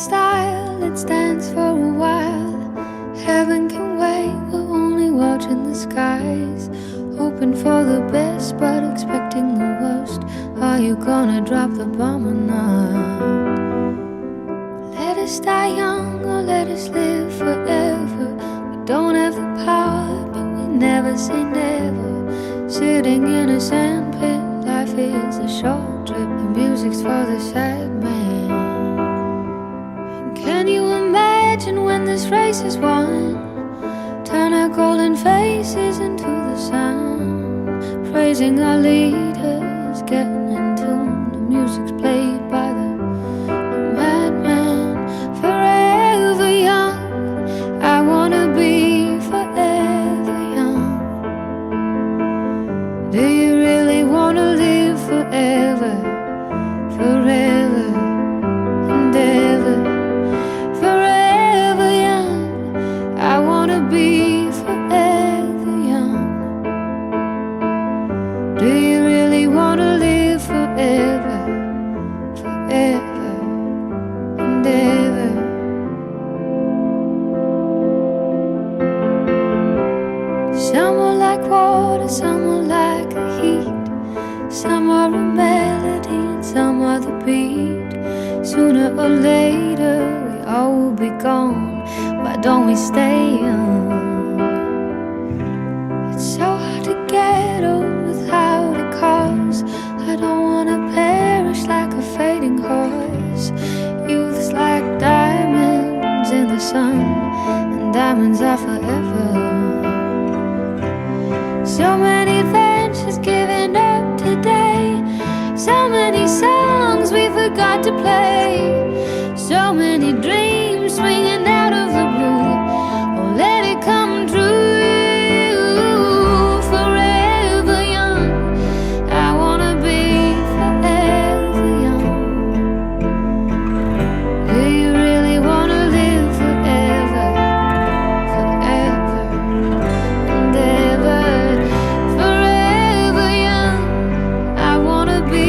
style, it stands for a while. Heaven can wait, we're only watching the skies. Hoping for the best, but expecting the worst. Are you gonna drop the bomb or not? Let us die young or let us live forever. We don't have the power, but we never say never. Sitting in a sandpit, life is a short trip. The music's for the sad man. And can you imagine when this race is won? Turn our golden faces into the sun, praising our leaders, getting in tune. The music's played by the madman. Forever young, I wanna be forever young. Do you really wanna live forever, forever and ever? Forever young, I wanna be forever young. Do you really wanna live forever, forever and ever? Some are like water, some are like the heat. Some are a melody and some are the beat. Sooner or later we all will be gone. Why don't we stay young? It's so hard to get old without a cause. I don't wanna perish like a fading horse. Youth's like diamonds in the sun, and diamonds are forever. So many adventures given up today. So many songs we forgot to play. So many dreams swinging out of the blue. Oh, let it come true. Forever young, I wanna be forever young. Do you really wanna live forever, forever and ever? Forever young, I wanna be